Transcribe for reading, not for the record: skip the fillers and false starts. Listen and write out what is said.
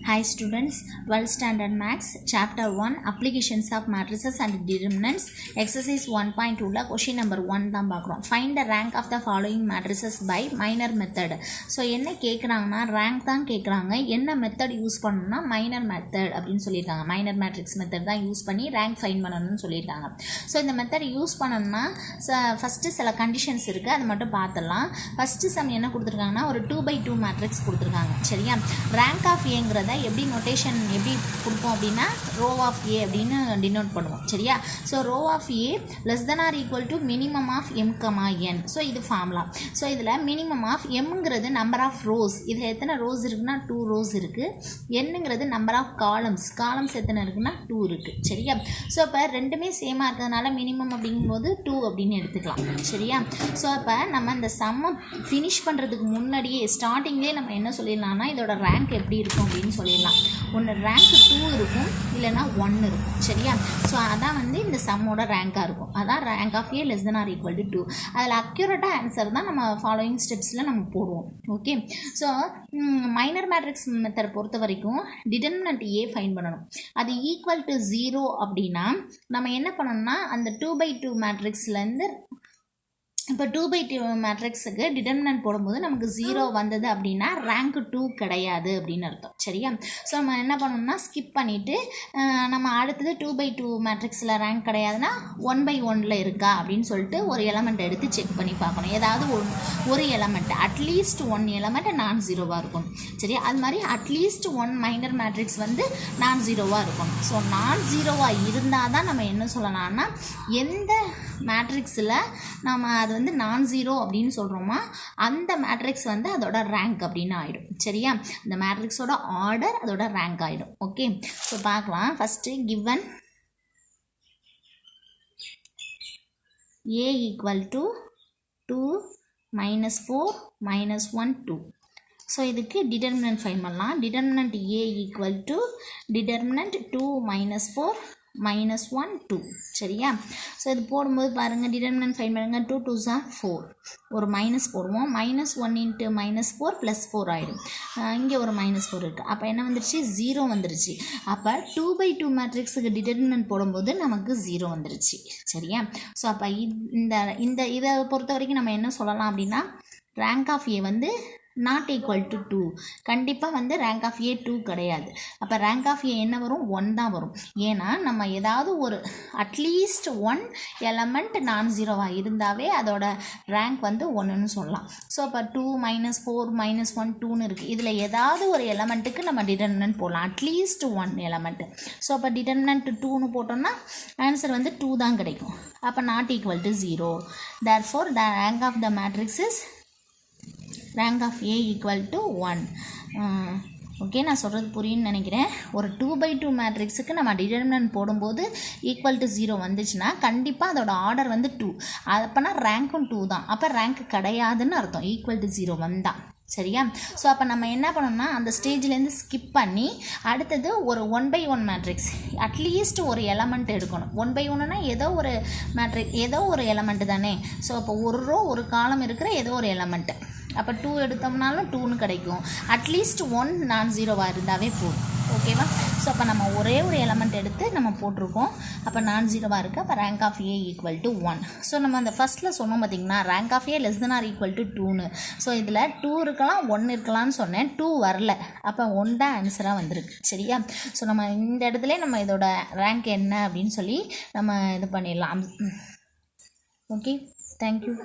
Hi students, 12th standard maths chapter 1 applications of matrices and determinants exercise 1.2 la question number 1 தான் பார்க்குறோம். Find the rank of the following matrices by minor method. So என்ன கேட்குறாங்கன்னா rank தான் கேட்குறாங்க. என்ன method use பண்ணணும்னா minor method அப்படின்னு சொல்லியிருக்காங்க. மைனர் மேட்ரிக்ஸ் மெத்தட் தான் யூஸ் பண்ணி ரேங்க் ஃபைன் பண்ணணும்னு சொல்லியிருக்காங்க. ஸோ இந்த மெத்தட் யூஸ் பண்ணணும்னா ஃபஸ்ட்டு சில கண்டிஷன்ஸ் இருக்குது, அது மட்டும் பார்த்துடலாம். ஃபஸ்ட்டு சம் என்ன கொடுத்துருக்காங்கன்னா ஒரு 2x2 மேட்ரிக்ஸ் கொடுத்துருக்காங்க. சரியா, ரேங்க் ஆஃப் ஏங்கிறத எப்படி நோட்டேஷன் எப்படி கொடுப்போம் அப்படின்னா ரோ ஆஃப் ஏ அப்படின்னு டினோட் பண்ணுவோம். சரியா, so row of A less than or equal to minimum of M comma N. So இது ஃபார்முலா. ஸோ இதில் மினிமம் ஆஃப் எம்ங்கிறது நம்பர் ஆஃப் ரோஸ். இதில் எத்தனை ரோஸ் இருக்குன்னா 2 ரோஸ் இருக்குது. என்னங்கிறது நம்பர் ஆஃப் காலம்ஸ் எத்தனை இருக்குன்னா 2 இருக்குது. சரியா, ஸோ இப்போ ரெண்டுமே சேமாக இருக்கிறதுனால மினிமம் அப்படிங்கும்போது 2 அப்படின்னு எடுத்துக்கலாம். சரியா, ஸோ இப்போ நம்ம இந்த சம்மை ஃபினிஷ் பண்ணுறதுக்கு முன்னாடியே ஸ்டார்டிங்லேயே நம்ம என்ன சொல்லிடலாம்னா இதோட ரேங்க் எப்படி இருக்கும் அப்படின்னு சொல்லிடலாம். ஒன்று ரேங்க் 2 இருக்கும், இல்லைனா 1 இருக்கும். சரியா, ஸோ அதான் வந்து இந்த சம்மோட ரேங்காக இருக்கும். அதான் rank of A less than or equal to 2. அதில் அக்யூரேட்டாக ஆன்சர் தான் நம்ம ஃபாலோயிங் ஸ்டெப்ஸில் நம்ம போடுவோம். Okay, so minor matrix method பொறுத்த வரைக்கும் டிட்டர்மினன்ட் ஏ ஃபைன் பண்ணணும். அது ஈக்குவல் டு 0 அப்படின்னா நம்ம என்ன பண்ணணும்னா அந்த 2x2 மேட்ரிக்ஸ்லேருந்து இப்போ 2x2 மேட்ரிக்ஸுக்கு டிட்டர்மினன்ட் போடும்போது நமக்கு 0 வந்தது அப்படின்னா ரேங்க் 2 கிடையாது அப்படின்னு அர்த்தம். சரியா, ஸோ நம்ம என்ன பண்ணணும்னா ஸ்கிப் பண்ணிவிட்டு நம்ம அடுத்தது 2x2 மேட்ரிக்ஸில் ரேங்க் கிடையாதுன்னா 1/1 இருக்கா அப்படின்னு சொல்லிட்டு ஒரு எலமெண்ட் எடுத்து செக் பண்ணி பார்க்கணும். ஏதாவது ஒரு எலமெண்ட் அட்லீஸ்ட் 1 எலமெண்ட் நான் ஜீரோவாக இருக்கும். சரியா, அது மாதிரி அட்லீஸ்ட் 1 மைனர் மேட்ரிக்ஸ் வந்து நான் ஜீரோவாக இருக்கும். ஸோ நான் ஜீரோவாக இருந்தால் தான் நம்ம என்ன சொல்லலாம்னா எந்த மேட்ரிக்ஸில் நம்ம அது வந்து நான் ஜீரோ அப்படின்னு சொல்கிறோமா அந்த மேட்ரிக்ஸ் வந்து அதோட ரேங்க் அப்படின்னு ஆகிடும். சரியா, அந்த மேட்ரிக்ஸோட ஆர்டர் அதோட ரேங்க் ஆகிடும். ஓகே, ஸோ பார்க்கலாம். First given A equal to 2 - 4 - 1 2. So இதுக்கு டிட்டர்மினன்ட் ஃபைன் பண்ணலாம். Determinant A equal to determinant 2 - 4 - 1 2. சரியா, ஸோ இது போடும்போது பாருங்கள் டிட்டர்மினன்ட் ஃபைன் பண்ணுங்கள். 2 2s are 4. ஒரு மைனஸ் போடுவோம். -1 × -4 + 4 ஆகிடும். இங்கே ஒரு -4 இருக்குது. அப்போ என்ன வந்துருச்சு 0 வந்துருச்சு. அப்போ 2x2 மேட்ரிக்ஸுக்கு டிட்டர்மினன்ட் போடும்போது நமக்கு 0 வந்துருச்சு. சரியா, ஸோ அப்போ இதை பொறுத்த வரைக்கும் நம்ம என்ன சொல்லலாம் அப்படின்னா ரேங்க் ஆஃப் ஏ வந்து நாட் ஈக்குவல் டு 2. கண்டிப்பாக வந்து ரேங்க் ஆஃப் ஏ 2 கிடையாது. அப்போ ரேங்க் ஆஃப் ஏ என்ன வரும் 1 தான் வரும். ஏன்னா நம்ம ஏதாவது ஒரு அட்லீஸ்ட் 1 எலமெண்ட் நான் ஜீரோவாக இருந்தாவே அதோட ரேங்க் வந்து 1ன்னு சொல்லலாம். ஸோ அப்போ 2 - 4 - 1 2ன்னு இருக்குது. இதில் ஏதாவது ஒரு எலமெண்ட்டுக்கு நம்ம டிட்டர்மினன்ட் போடலாம், அட்லீஸ்ட் 1 எலமெண்ட்டு. ஸோ அப்போ டிட்டர்மினன்ட் 2ன்னு போட்டோம்னா ஆன்சர் வந்து 2 தான் கிடைக்கும். அப்போ not equal to 0. therefore the rank of the matrix is rank of A equal to 1. Okay, நான் சொல்கிறது புரியுன்னு நினைக்கிறேன். ஒரு 2x2 மேட்ரிக்ஸுக்கு நம்ம டிட்டர்மினன்ட் போடும்போது ஈக்குவல் டு 0 வந்துச்சுன்னா கண்டிப்பாக அதோட ஆர்டர் வந்து 2. அப்போனா ரேங்க்கும் 2 தான். அப்போ ரேங்க் கிடையாதுன்னு அர்த்தம் ஈக்குவல் டு 0 வந்தால். சரியா, ஸோ அப்போ நம்ம என்ன பண்ணோம்னா அந்த ஸ்டேஜ்லேருந்து ஸ்கிப் பண்ணி அடுத்தது ஒரு 1/1 மேட்ரிக்ஸ் அட்லீஸ்ட் ஒரு எலமெண்ட் எடுக்கணும். 1/1னா ஏதோ ஒரு மேட்ரிக்ஸ் ஏதோ ஒரு எலமெண்ட் தானே. ஸோ அப்போ ஒரு ரோ ஒரு காலம் இருக்கிற ஏதோ ஒரு எலமெண்ட்டு. அப்போ 2 எடுத்தோம்னாலும் 2ன்னு கிடைக்கும். அட்லீஸ்ட் 1 நான் ஜீரோவாக இருந்தாவே போதும். ஓகேவா, ஸோ அப்போ நம்ம ஒரே ஒரு எலமெண்ட் எடுத்து நம்ம போட்டிருக்கோம். அப்போ நான் ஜீரோவாக இருக்குது. அப்போ rank of A equal to 1. So நம்ம அந்த ஃபஸ்ட்டில் சொன்னோம் பார்த்திங்கன்னா rank of A less than or equal to 2ன்னு. ஸோ இதில் 2 இருக்கலாம் 1 இருக்கலாம்னு சொன்னேன். 2 வரல. அப்போ 1 தான் ஆன்சராக வந்திருக்கு. சரியா, ஸோ நம்ம இந்த இடத்துல நம்ம இதோட ரேங்க் என்ன அப்படின்னு சொல்லி நம்ம இது பண்ணிடலாம். Okay, thank you.